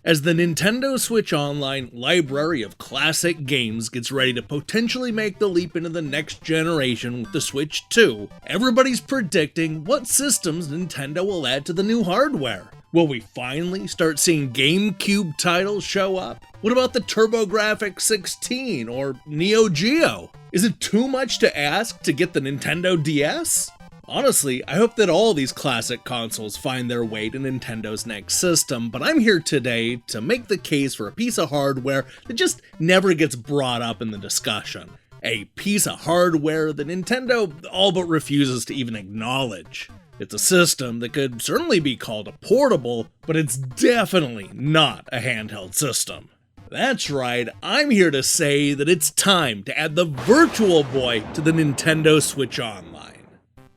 As the Nintendo Switch Online library of classic games gets ready to potentially make the leap into the next generation with the Switch 2, everybody's predicting what systems Nintendo will add to the new hardware. Will we finally start seeing GameCube titles show up? What about the TurboGrafx 16 or Neo Geo? Is it too much to ask to get the Nintendo DS? Honestly, I hope that all these classic consoles find their way to Nintendo's next system, but I'm here today to make the case for a piece of hardware that just never gets brought up in the discussion. A piece of hardware that Nintendo all but refuses to even acknowledge. It's a system that could certainly be called a portable, but it's definitely not a handheld system. That's right, I'm here to say that it's time to add the Virtual Boy to the Nintendo Switch Online.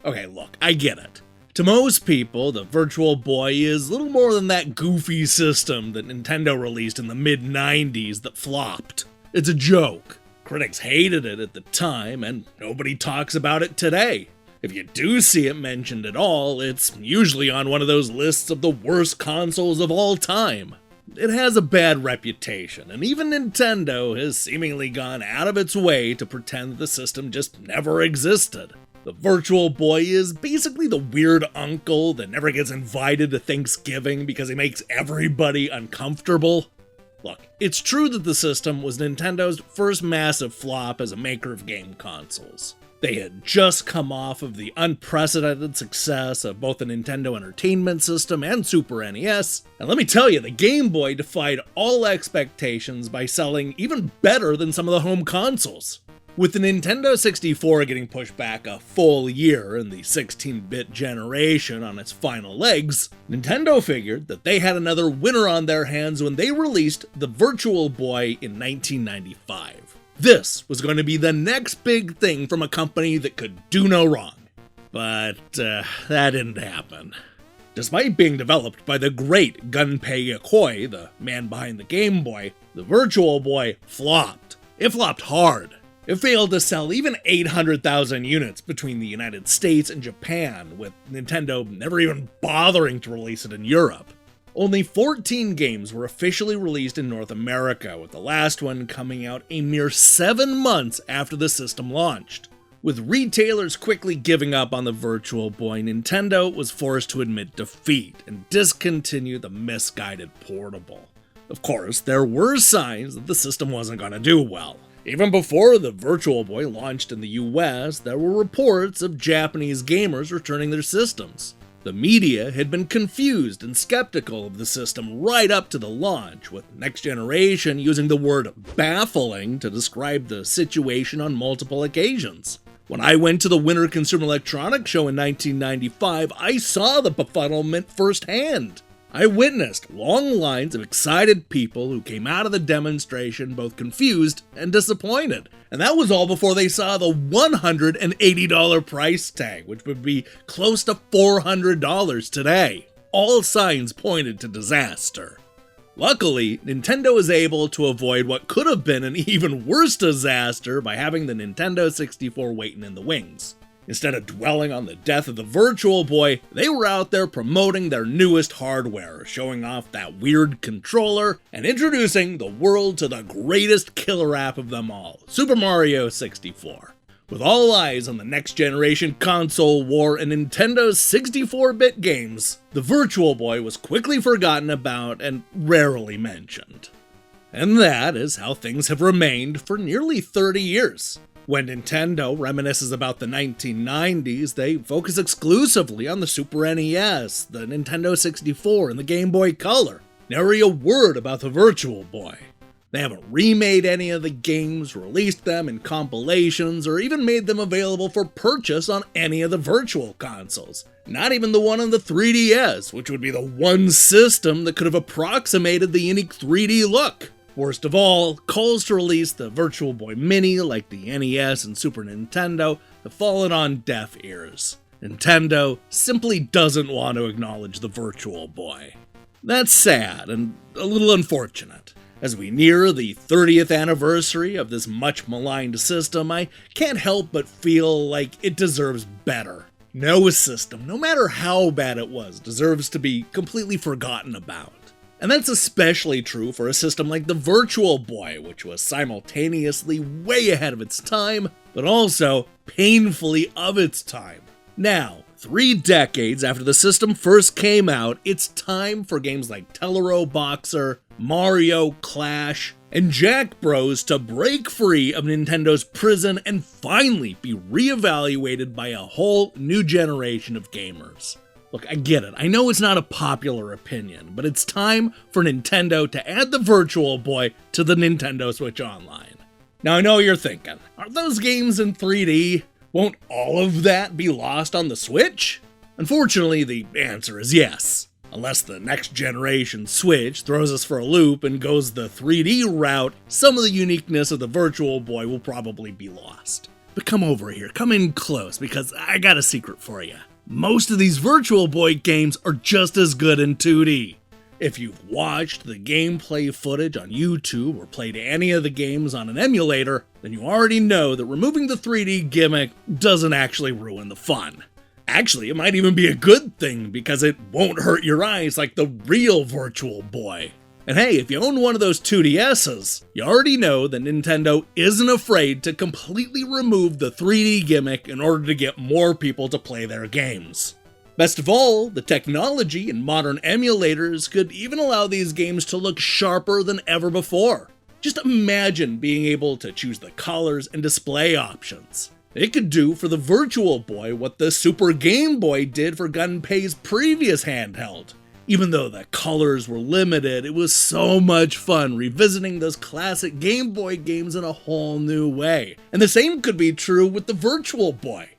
Okay, look, I get it. To most people, the Virtual Boy is little more than that goofy system that Nintendo released in the mid-90s that flopped. It's a joke. Critics hated it at the time, and nobody talks about it today. If you do see it mentioned at all, it's usually on one of those lists of the worst consoles of all time. It has a bad reputation, and even Nintendo has seemingly gone out of its way to pretend that the system just never existed. The Virtual Boy is basically the weird uncle that never gets invited to Thanksgiving because he makes everybody uncomfortable. Look, it's true that the system was Nintendo's first massive flop as a maker of game consoles. They had just come off of the unprecedented success of both the Nintendo Entertainment System and Super NES, and let me tell you, the Game Boy defied all expectations by selling even better than some of the home consoles. With the Nintendo 64 getting pushed back a full year in the 16-bit generation on its final legs, Nintendo figured that they had another winner on their hands when they released the Virtual Boy in 1995. This was going to be the next big thing from a company that could do no wrong. But that didn't happen. Despite being developed by the great Gunpei Yokoi, the man behind the Game Boy, the Virtual Boy flopped. It flopped hard. It failed to sell even 800,000 units between the United States and Japan, with Nintendo never even bothering to release it in Europe. Only 14 games were officially released in North America, with the last one coming out a mere 7 months after the system launched. With retailers quickly giving up on the Virtual Boy, Nintendo was forced to admit defeat and discontinue the misguided portable. Of course, there were signs that the system wasn't going to do well. Even before the Virtual Boy launched in the US, there were reports of Japanese gamers returning their systems. The media had been confused and skeptical of the system right up to the launch, with Next Generation using the word baffling to describe the situation on multiple occasions. When I went to the Winter Consumer Electronics Show in 1995, I saw the befuddlement firsthand. I witnessed long lines of excited people who came out of the demonstration both confused and disappointed. And that was all before they saw the $180 price tag, which would be close to $400 today. All signs pointed to disaster. Luckily, Nintendo was able to avoid what could have been an even worse disaster by having the Nintendo 64 waiting in the wings. Instead of dwelling on the death of the Virtual Boy, they were out there promoting their newest hardware, showing off that weird controller, and introducing the world to the greatest killer app of them all, Super Mario 64. With all eyes on the next generation console war and Nintendo's 64-bit games, the Virtual Boy was quickly forgotten about and rarely mentioned. And that is how things have remained for nearly 30 years. When Nintendo reminisces about the 1990s, they focus exclusively on the Super NES, the Nintendo 64, and the Game Boy Color. Nary a word about the Virtual Boy. They haven't remade any of the games, released them in compilations, or even made them available for purchase on any of the virtual consoles. Not even the one on the 3DS, which would be the one system that could have approximated the unique 3D look. Worst of all, calls to release the Virtual Boy Mini like the NES and Super Nintendo have fallen on deaf ears. Nintendo simply doesn't want to acknowledge the Virtual Boy. That's sad and a little unfortunate. As we near the 30th anniversary of this much maligned system, I can't help but feel like it deserves better. No system, no matter how bad it was, deserves to be completely forgotten about. And that's especially true for a system like the Virtual Boy, which was simultaneously way ahead of its time, but also painfully of its time. Now, 3 decades after the system first came out, it's time for games like Tellero Boxer, Mario, Clash, and Jack Bros to break free of Nintendo's prison and finally be reevaluated by a whole new generation of gamers. Look, I get it. I know it's not a popular opinion, but it's time for Nintendo to add the Virtual Boy to the Nintendo Switch Online. Now, I know you're thinking, are those games in 3D? Won't all of that be lost on the Switch? Unfortunately, the answer is yes. Unless the next generation Switch throws us for a loop and goes the 3D route, some of the uniqueness of the Virtual Boy will probably be lost. But come over here, come in close, because I got a secret for you. Most of these Virtual Boy games are just as good in 2D. If you've watched the gameplay footage on YouTube or played any of the games on an emulator, then you already know that removing the 3D gimmick doesn't actually ruin the fun. Actually, it might even be a good thing because it won't hurt your eyes like the real Virtual Boy. And hey, if you own one of those 2DS's, you already know that Nintendo isn't afraid to completely remove the 3D gimmick in order to get more people to play their games. Best of all, the technology in modern emulators could even allow these games to look sharper than ever before. Just imagine being able to choose the colors and display options. It could do for the Virtual Boy what the Super Game Boy did for Gunpei's previous handheld. Even though the colors were limited, it was so much fun revisiting those classic Game Boy games in a whole new way. And the same could be true with the Virtual Boy.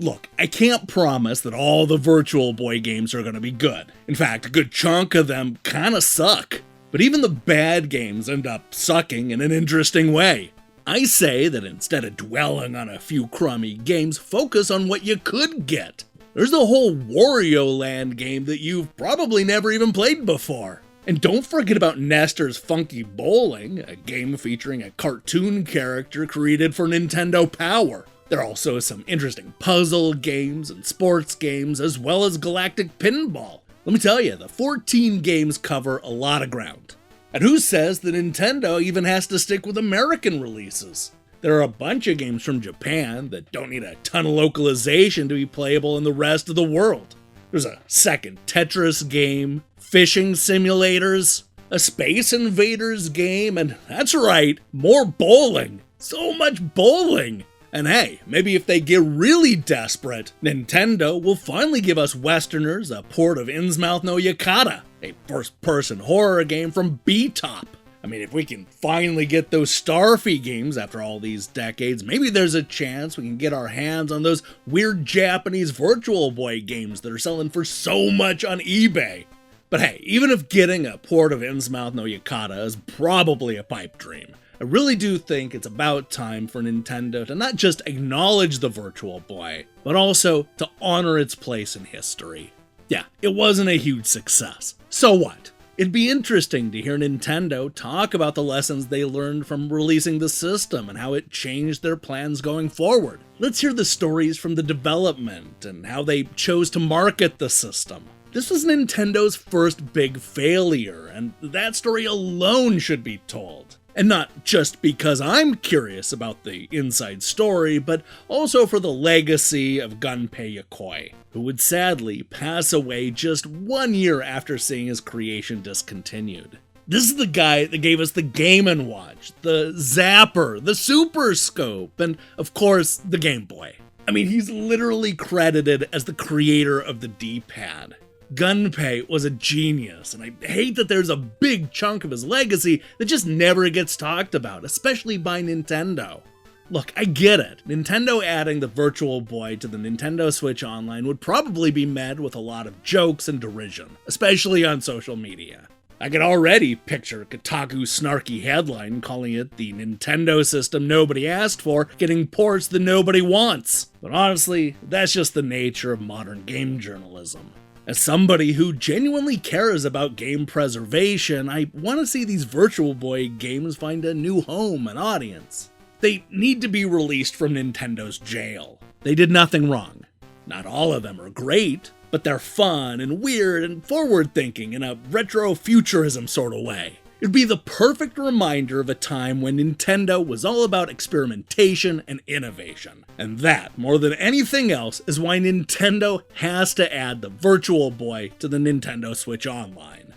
Look, I can't promise that all the Virtual Boy games are going to be good. In fact, a good chunk of them kinda suck. But even the bad games end up sucking in an interesting way. I say that instead of dwelling on a few crummy games, focus on what you could get. There's the whole Wario Land game that you've probably never even played before. And don't forget about Nestor's Funky Bowling, a game featuring a cartoon character created for Nintendo Power. There are also some interesting puzzle games and sports games, as well as Galactic Pinball. Let me tell you, the 14 games cover a lot of ground. And who says that Nintendo even has to stick with American releases? There are a bunch of games from Japan that don't need a ton of localization to be playable in the rest of the world. There's a second Tetris game, fishing simulators, a Space Invaders game, and that's right, more bowling. So much bowling! And hey, maybe if they get really desperate, Nintendo will finally give us Westerners a port of Innsmouth no Yakata, a first-person horror game from B-Top. I mean, if we can finally get those Starfy games after all these decades, maybe there's a chance we can get our hands on those weird Japanese Virtual Boy games that are selling for so much on eBay. But hey, even if getting a port of Innsmouth no Yakata is probably a pipe dream, I really do think it's about time for Nintendo to not just acknowledge the Virtual Boy, but also to honor its place in history. Yeah, it wasn't a huge success. So what? It'd be interesting to hear Nintendo talk about the lessons they learned from releasing the system and how it changed their plans going forward. Let's hear the stories from the development and how they chose to market the system. This was Nintendo's first big failure, and that story alone should be told. And not just because I'm curious about the inside story, but also for the legacy of Gunpei Yokoi, who would sadly pass away just 1 year after seeing his creation discontinued. This is the guy that gave us the Game & Watch, the Zapper, the Super Scope, and of course, the Game Boy. I mean, he's literally credited as the creator of the D-pad. Gunpei was a genius, and I hate that there's a big chunk of his legacy that just never gets talked about, especially by Nintendo. Look, I get it. Nintendo adding the Virtual Boy to the Nintendo Switch Online would probably be met with a lot of jokes and derision, especially on social media. I can already picture Kotaku's snarky headline calling it the Nintendo system nobody asked for, getting ports that nobody wants. But honestly, that's just the nature of modern game journalism. As somebody who genuinely cares about game preservation, I want to see these Virtual Boy games find a new home and audience. They need to be released from Nintendo's jail. They did nothing wrong. Not all of them are great, but they're fun and weird and forward-thinking in a retro-futurism sort of way. It'd be the perfect reminder of a time when Nintendo was all about experimentation and innovation. And that, more than anything else, is why Nintendo has to add the Virtual Boy to the Nintendo Switch Online.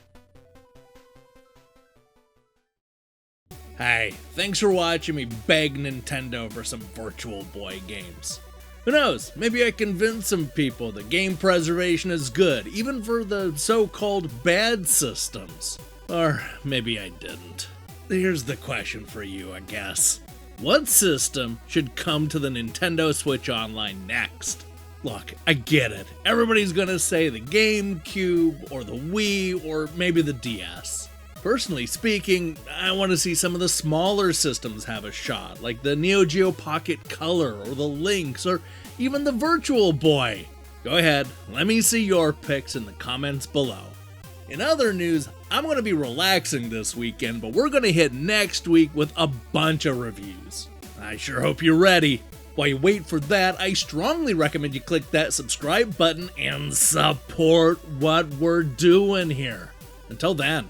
Hey, thanks for watching me beg Nintendo for some Virtual Boy games. Who knows, maybe I convinced some people that game preservation is good, even for the so-called bad systems. Or maybe I didn't. Here's the question for you, I guess. What system should come to the Nintendo Switch Online next? Look, I get it. Everybody's gonna say the GameCube, or the Wii, or maybe the DS. Personally speaking, I want to see some of the smaller systems have a shot, like the Neo Geo Pocket Color, or the Lynx, or even the Virtual Boy. Go ahead, let me see your picks in the comments below. In other news, I'm going to be relaxing this weekend, but we're going to hit next week with a bunch of reviews. I sure hope you're ready. While you wait for that, I strongly recommend you click that subscribe button and support what we're doing here. Until then,